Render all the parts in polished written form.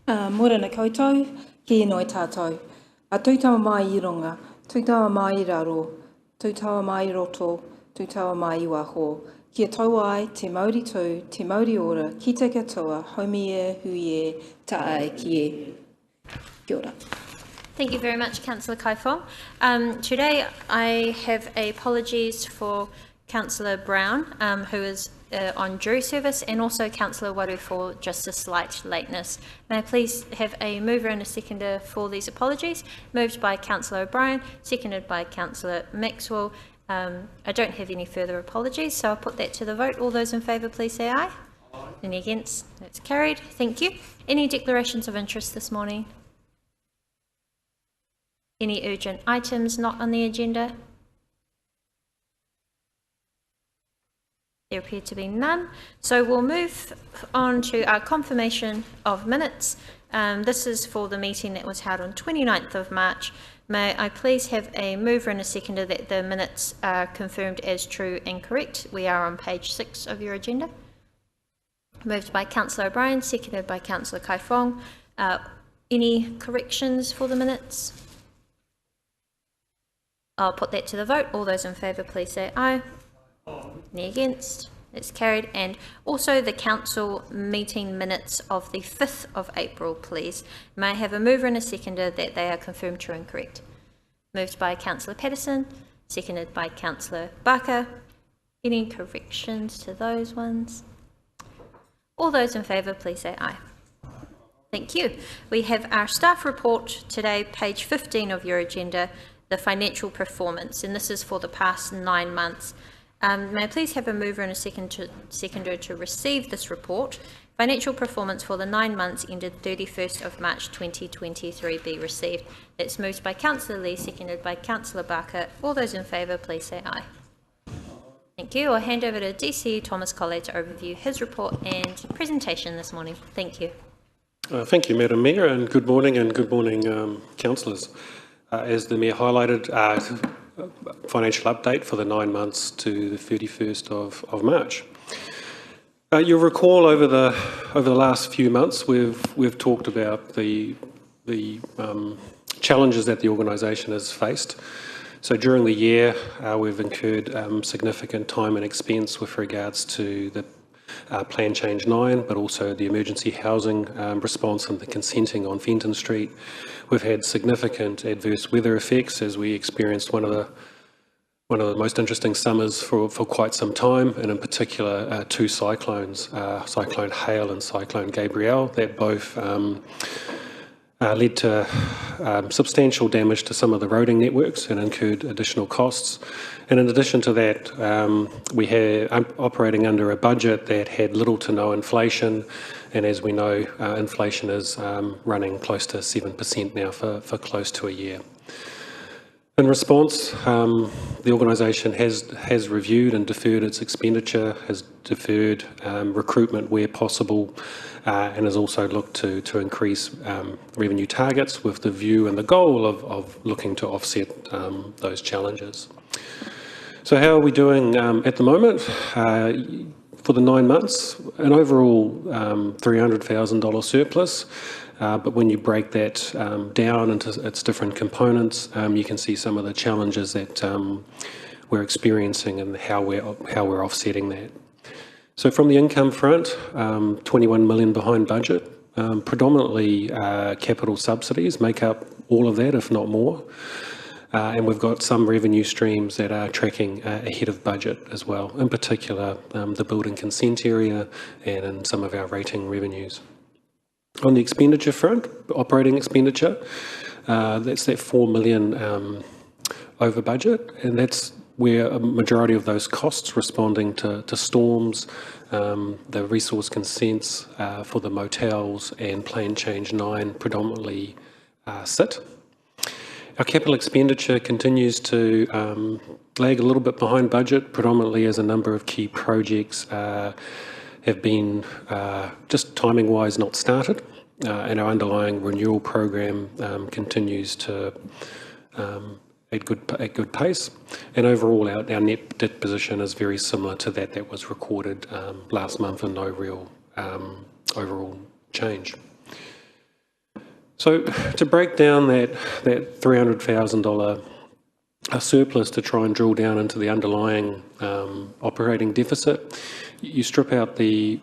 Morena koutou, ki inoi tātou. Tūtawa mai I runga, tūtawa mai I raro, tūtawa mai I roto, tūtawa mai I waho. Kia tau ai, te Māori tū, te Māori ora, ki te katoa, haumi e, hui e, tae ki e. Kia ora. Thank you very much, Councillor Kaifong. Today I have apologies for Councillor Brown, who is on jury service, and also Councillor Waru for just a slight lateness. May I please have a mover and a seconder for these apologies? Moved by Councillor O'Brien, seconded by Councillor Maxwell. I don't have any further apologies, so I'll put that to the vote. All those in favour, please say aye. Aye. Any against? That's carried. Thank you. Any declarations of interest this morning? Any urgent items not on the agenda? There appear to be none. So we'll move on to our confirmation of minutes. This is for the meeting that was held on 29th of March. May I please have a mover and a seconder that the minutes are confirmed as true and correct? We are on page 6 of your agenda. Moved by Councillor O'Brien, seconded by Councillor Kaifong. Any corrections for the minutes? I'll put that to the vote. All those in favour, please say aye. Any against? It's carried. And also the council meeting minutes of the 5th of April, please. May I have a mover and a seconder that they are confirmed true and correct? Moved by Councillor Patterson, seconded by Councillor Barker. Any corrections to those ones? All those in favour, please say aye. Thank you. We have our staff report today, page 15 of your agenda, the financial performance, and this is for the past 9 months. May I please have a mover and a seconder to receive this report? Financial performance for the 9 months ended 31st of March 2023 be received. That's moved by Councillor Lee, seconded by Councillor Barker. All those in favour, please say aye. Thank you. I'll hand over to DC Thomas Colley to overview his report and presentation this morning. Thank you. Thank you, Madam Mayor, and good morning, councillors. As the Mayor highlighted, financial update for the 9 months to the 31st of March. You'll recall over the last few months we've talked about the challenges that the organisation has faced. So during the year we've incurred significant time and expense with regards to the Plan Change 9, but also the emergency housing response and the consenting on Fenton Street. We've had significant adverse weather effects as we experienced one of the most interesting summers for quite some time, and in particular 2 cyclones, Cyclone Hale and Cyclone Gabrielle, that both led to substantial damage to some of the roading networks and incurred additional costs. And in addition to that, we had operating under a budget that had little to no inflation, and as we know, inflation is running close to 7% now for close to a year. In response, the organisation has reviewed and deferred its expenditure, has deferred recruitment where possible, and has also looked to increase revenue targets with the view and the goal of looking to offset those challenges. So how are we doing at the moment? For the 9 months, an overall $300,000 surplus. But when you break that down into its different components, you can see some of the challenges that we're experiencing and how we're offsetting that. So from the income front, 21 million behind budget. Predominantly capital subsidies make up all of that, if not more. And we've got some revenue streams that are tracking ahead of budget as well, in particular the building consent area and in some of our rating revenues. On the expenditure front, operating expenditure, that's that 4 million over budget, and that's where a majority of those costs responding to storms, the resource consents for the motels and Plan Change 9 predominantly sit. Our capital expenditure continues to lag a little bit behind budget, predominantly as a number of key projects have been just timing-wise not started, and our underlying renewal program continues to at good pace. And overall, our net debt position is very similar to that was recorded last month, and no real overall change. So to break down that $300,000 surplus to try and drill down into the underlying operating deficit, you strip out the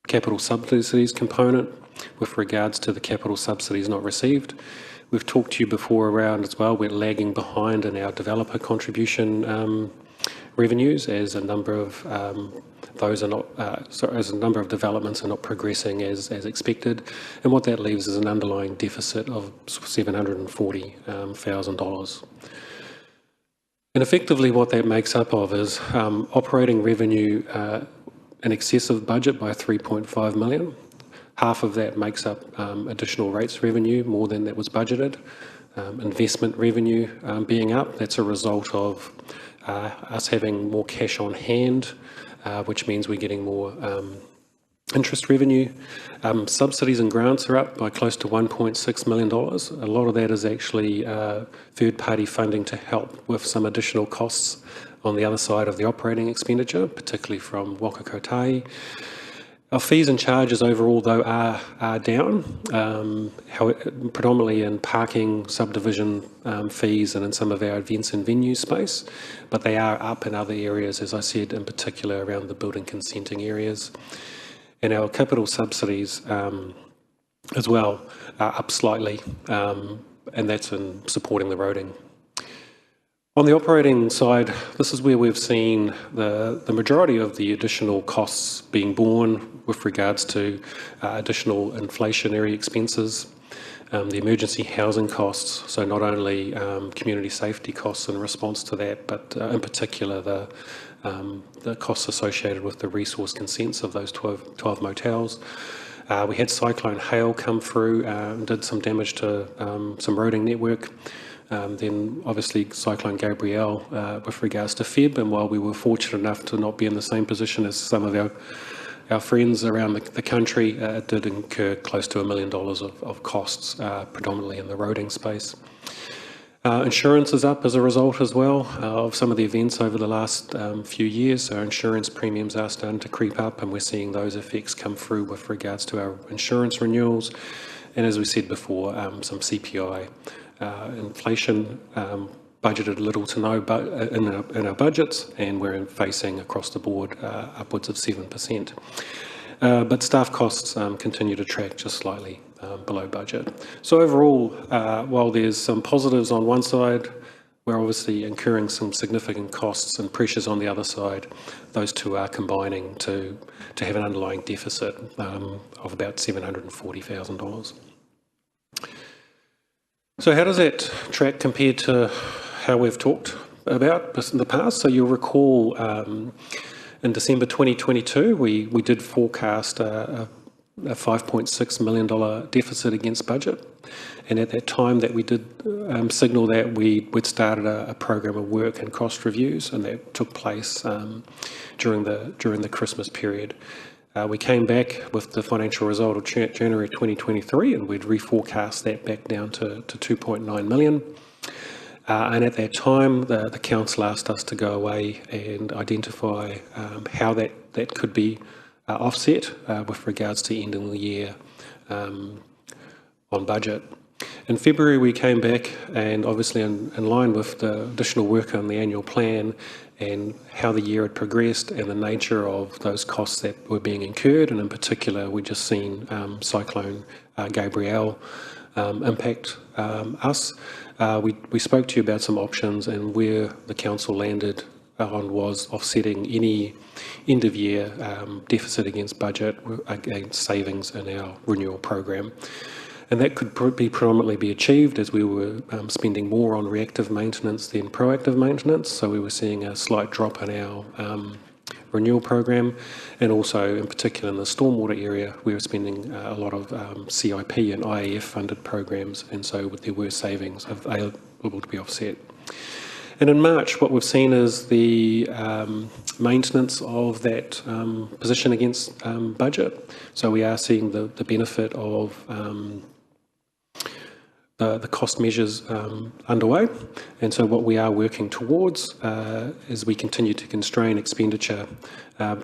capital subsidies component with regards to the capital subsidies not received. We've talked to you before around as well, we're lagging behind in our developer contribution revenues as a number of those are not, as a number of developments are not progressing as expected, and what that leaves is an underlying deficit of $740,000. And effectively what that makes up of is operating revenue in excess of budget by 3.5 million. Half of that makes up additional rates revenue, more than that was budgeted. Investment revenue being up, that's a result of us having more cash on hand, which means we're getting more interest revenue. Subsidies and grants are up by close to $1.6 million. A lot of that is actually third-party funding to help with some additional costs on the other side of the operating expenditure, particularly from Waka Kotahi. Our fees and charges overall, though, are down, predominantly in parking, subdivision fees and in some of our events and venue space, but they are up in other areas, as I said, in particular around the building consenting areas. And our capital subsidies as well are up slightly, and that's in supporting the roading. On the operating side, this is where we've seen the majority of the additional costs being borne with regards to additional inflationary expenses, the emergency housing costs, so not only community safety costs in response to that, but in particular the costs associated with the resource consents of those 12 motels. We had Cyclone Hale come through and did some damage to some roading network. Then obviously Cyclone Gabrielle with regards to Feb, and while we were fortunate enough to not be in the same position as some of our friends around the country, it did incur close to $1 million of costs, predominantly in the roading space. Insurance is up as a result as well of some of the events over the last few years. So our insurance premiums are starting to creep up, and we're seeing those effects come through with regards to our insurance renewals. And as we said before, some CPI inflation, budgeted little to no in our budgets, and we're facing across the board upwards of 7%. But staff costs continue to track just slightly below budget. So overall, while there's some positives on one side, we're obviously incurring some significant costs and pressures on the other side. Those two are combining to have an underlying deficit of about $740,000. So how does that track compared to how we've talked about in the past? So you'll recall in December 2022, we did forecast a $5.6 million deficit against budget. And at that time that we did signal that we'd started a program of work and cost reviews, and that took place during the Christmas period. We came back with the financial result of January 2023, and we'd reforecast that back down to 2.9 million. And at that time, the council asked us to go away and identify how that could be offset with regards to ending the year on budget. In February, we came back, and obviously in line with the additional work on the annual plan and how the year had progressed and the nature of those costs that were being incurred, and in particular, we'd just seen Cyclone Gabrielle impact us. We spoke to you about some options, and where the council landed on was offsetting any end-of-year deficit against budget against savings in our renewal program. And that could predominantly be achieved as we were spending more on reactive maintenance than proactive maintenance. So we were seeing a slight drop in our renewal program, and also in particular in the stormwater area, we were spending a lot of CIP and IAF funded programs, and so there were savings available to be offset. And in March, what we've seen is the maintenance of that position against budget. So we are seeing the benefit of the cost measures underway. And so what we are working towards is we continue to constrain expenditure,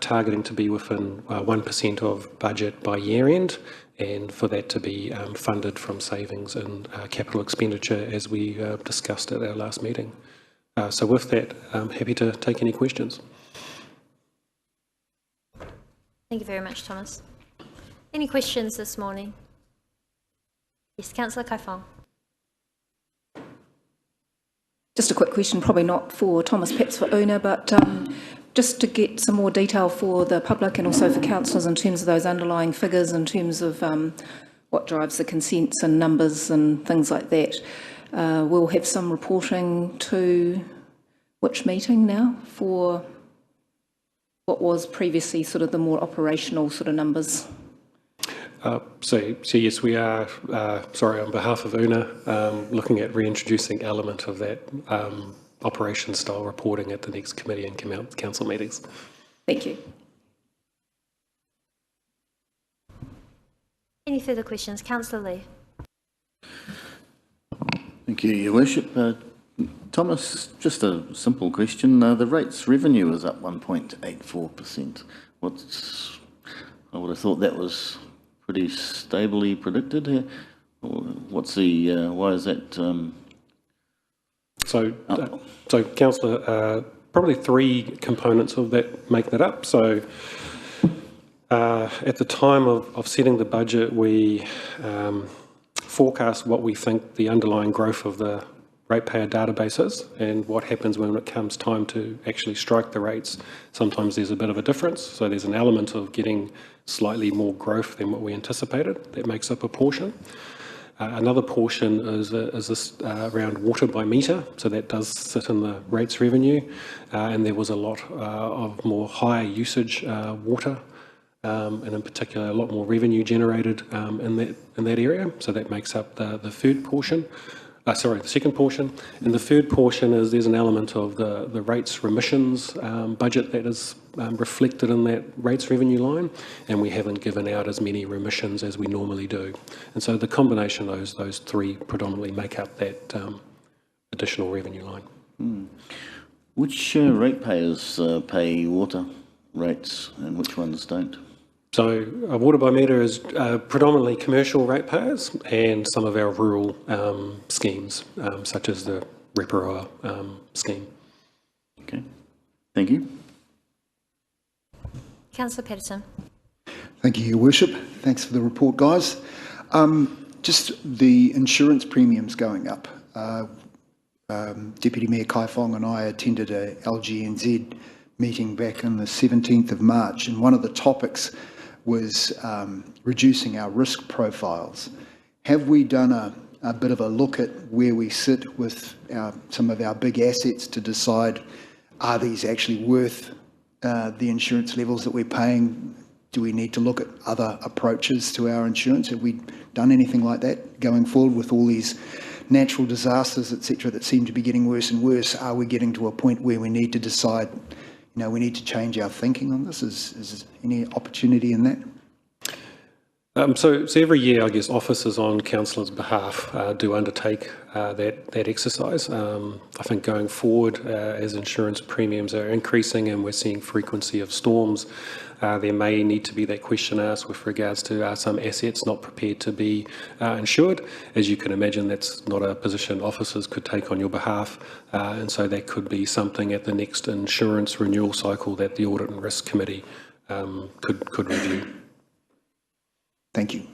targeting to be within 1% of budget by year end, and for that to be funded from savings and capital expenditure as we discussed at our last meeting. So with that, I'm happy to take any questions. Thank you very much, Thomas. Any questions this morning? Yes, Councillor Kaifong. Just a quick question, probably not for Thomas, perhaps for Una, but just to get some more detail for the public and also for councillors in terms of those underlying figures, in terms of what drives the consents and numbers and things like that. We'll have some reporting to which meeting now for what was previously sort of the more operational sort of numbers? So yes, we are, sorry, on behalf of Una, looking at reintroducing element of that operation style reporting at the next committee and council meetings. Thank you. Any further questions? Councillor Lee. Thank you, Your Worship. Thomas, just a simple question. The rates revenue is up 1.84%. I would have thought that was pretty stably predicted here. What's the, why is that? So Councillor, probably three components of that make that up. So at the time of setting the budget, we forecast what we think the underlying growth of the ratepayer database is, and what happens when it comes time to actually strike the rates. Sometimes there's a bit of a difference, so there's an element of getting slightly more growth than what we anticipated. That makes up a portion. Another portion is this around water by metre, so that does sit in the rates revenue, and there was a lot of more higher usage water, and in particular a lot more revenue generated in that area, so that makes up the third portion. The second portion. And the third portion is there's an element of the rates remissions budget that is reflected in that rates revenue line, and we haven't given out as many remissions as we normally do. And so the combination of those three predominantly make up that additional revenue line. Which ratepayers pay water rates and which ones don't? So water by metre is predominantly commercial ratepayers and some of our rural schemes, such as the Rotorua scheme. Okay, thank you. Councillor Patterson. Thank you, Your Worship. Thanks for the report, guys. Just the insurance premiums going up. Deputy Mayor Kaifong and I attended a LGNZ meeting back on the 17th of March, and one of the topics was reducing our risk profiles. Have we done a bit of a look at where we sit with some of our big assets to decide, are these actually worth the insurance levels that we're paying? Do we need to look at other approaches to our insurance? Have we done anything like that going forward with all these natural disasters, etc., that seem to be getting worse and worse? Are we getting to a point where we need to decide, we need to change our thinking on this? Is there any opportunity in that? So every year, I guess, officers on councillors' behalf do undertake that exercise. I think going forward, as insurance premiums are increasing and we're seeing frequency of storms, there may need to be that question asked with regards to some assets not prepared to be insured. As you can imagine, that's not a position officers could take on your behalf, and so that could be something at the next insurance renewal cycle that the Audit and Risk Committee could review. Thank you.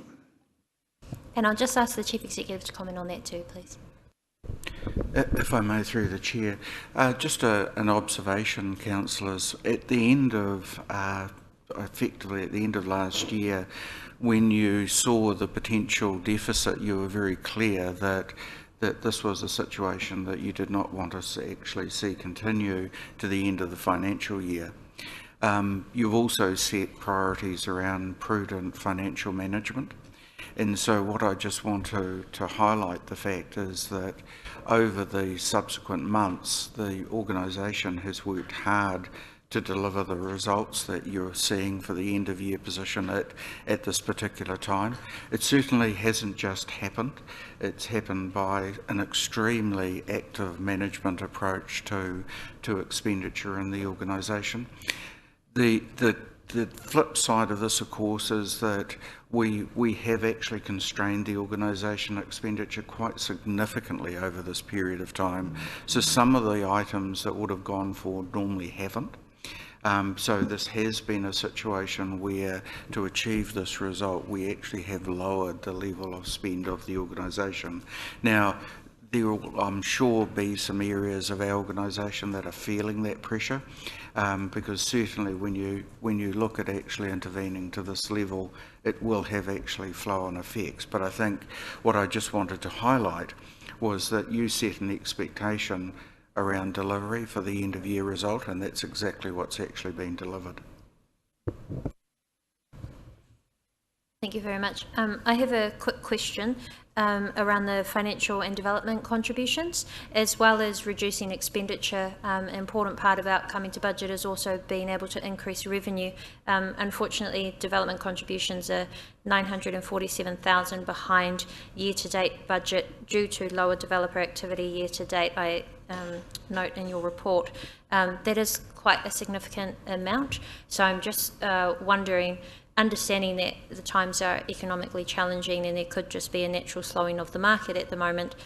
And I'll just ask the Chief Executive to comment on that too, please. If I may, through the Chair, just an observation, councillors. At the end of, effectively at the end of last year, when you saw the potential deficit, you were very clear that this was a situation that you did not want us to actually see continue to the end of the financial year. You've also set priorities around prudent financial management. And so what I just want to highlight the fact is that over the subsequent months, the organisation has worked hard to deliver the results that you're seeing for the end of year position at this particular time. It certainly hasn't just happened. It's happened by an extremely active management approach to expenditure in the organisation. The flip side of this, of course, is that we have actually constrained the organisation expenditure quite significantly over this period of time. So some of the items that would have gone forward normally haven't. So this has been a situation where, to achieve this result, we actually have lowered the level of spend of the organisation. Now, there will, I'm sure, be some areas of our organisation that are feeling that pressure, because certainly when you look at actually intervening to this level, it will have actually flow-on effects. But I think what I just wanted to highlight was that you set an expectation around delivery for the end of year result, and that's exactly what's actually been delivered. Thank you very much. I have a quick question around the financial and development contributions, as well as reducing expenditure. An important part about coming to budget is also being able to increase revenue. Unfortunately, development contributions are 947,000 behind year-to-date budget due to lower developer activity year-to-date. I note in your report that is quite a significant amount. So I'm just wondering, understanding that the times are economically challenging and there could just be a natural slowing of the market at the moment,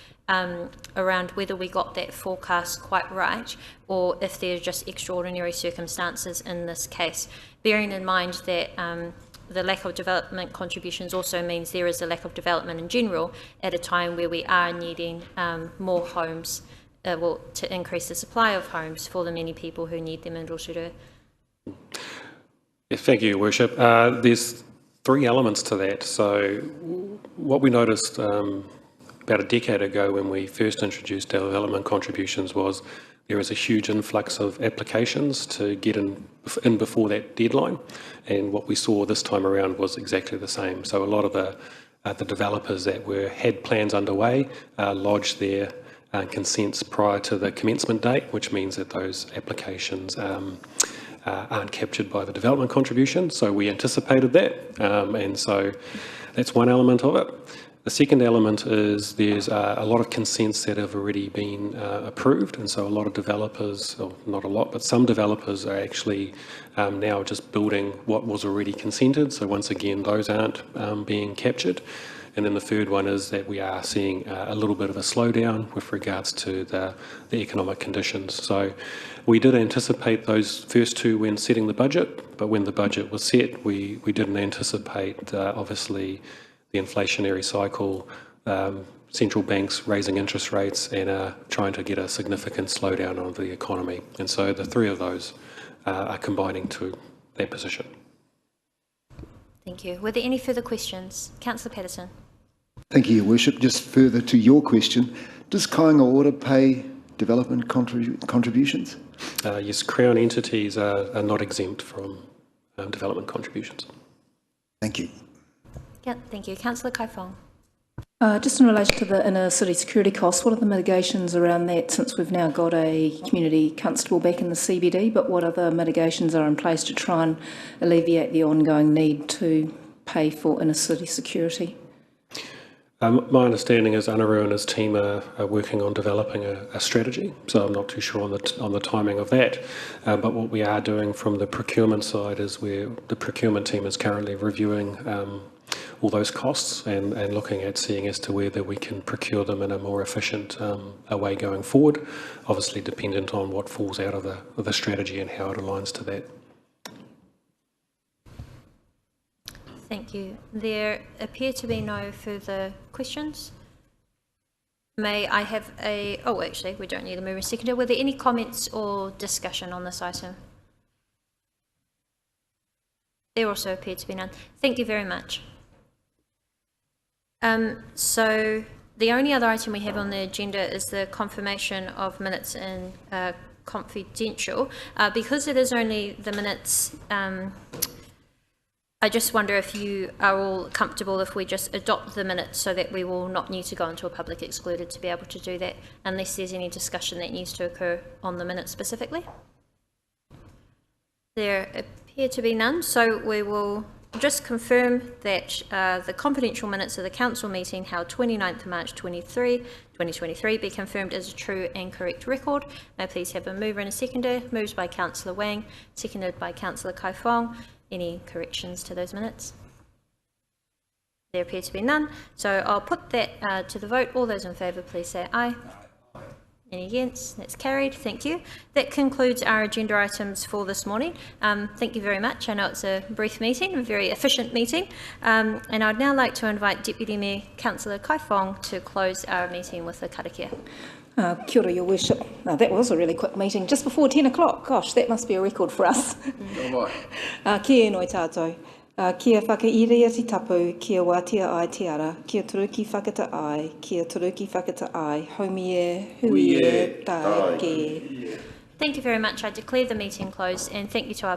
around whether we got that forecast quite right or if there are just extraordinary circumstances in this case, bearing in mind that the lack of development contributions also means there is a lack of development in general at a time where we are needing more homes, to increase the supply of homes for the many people who need them in Rotorua. Yeah, thank you, Your Worship. There's three elements to that. So what we noticed about a decade ago when we first introduced development contributions was there was a huge influx of applications to get in before that deadline. And what we saw this time around was exactly the same. So a lot of the developers that had plans underway lodged their consents prior to the commencement date, which means that those applications aren't captured by the development contribution. So we anticipated that, and so that's one element of it. The second element is there's a lot of consents that have already been approved, and so a lot of developers, or not a lot, but some developers are actually now just building what was already consented. So once again, those aren't being captured. And then the third one is that we are seeing a little bit of a slowdown with regards to the economic conditions. So we did anticipate those first two when setting the budget, but when the budget was set, we didn't anticipate, obviously, the inflationary cycle, central banks raising interest rates and trying to get a significant slowdown of the economy. And so the three of those are combining to that position. Thank you. Were there any further questions? Councillor Patterson. Thank you, Your Worship. Just further to your question, does Kāinga Ora pay development contributions? Yes, Crown entities are not exempt from development contributions. Thank you. Yeah, thank you. Councillor Kaifong. Just in relation to the inner city security costs, what are the mitigations around that, since we've now got a community constable back in the CBD, but what other mitigations are in place to try and alleviate the ongoing need to pay for inner city security? My understanding is Anaru and his team are working on developing a strategy, so I'm not too sure on the timing of that. But what we are doing from the procurement side is the procurement team is currently reviewing all those costs and looking at seeing as to whether we can procure them in a more efficient way going forward, obviously dependent on what falls out of the strategy and how it aligns to that. Thank you. There appear to be no further questions. May I have oh, actually, we don't need a mover and seconder. Were there any comments or discussion on this item? There also appear to be none. Thank you very much. So the only other item we have on the agenda is the confirmation of minutes in confidential. Because it is only the minutes, I just wonder if you are all comfortable if we just adopt the minutes so that we will not need to go into a public excluded to be able to do that, unless there's any discussion that needs to occur on the minutes specifically. There appear to be none, so we will just confirm that the confidential minutes of the council meeting held 29th of March 2023 be confirmed as a true and correct record. May I please have a mover and a seconder? Moved by Councillor Wang, seconded by Councillor Kai Fong. Any corrections to those minutes? There appear to be none, so I'll put that to the vote. All those in favour, please say aye. Any against? That's carried. Thank you. That concludes our agenda items for this morning. Thank you very much. I know it's a brief meeting, a very efficient meeting. And I'd now like to invite Deputy Mayor Councillor Kai Fong to close our meeting with a karakia. Kia ora, Your Worship. That was a really quick meeting, just before 10 o'clock. Gosh, that must be a record for us. Kia enoi tātou. Kia whakairea ti tapu, kia wātia ai te ara, kia turuki whakata ai, kia turuki whakata ai, haumi e, hui e, tae ke. Thank you very much. I declare the meeting closed, and thank you to our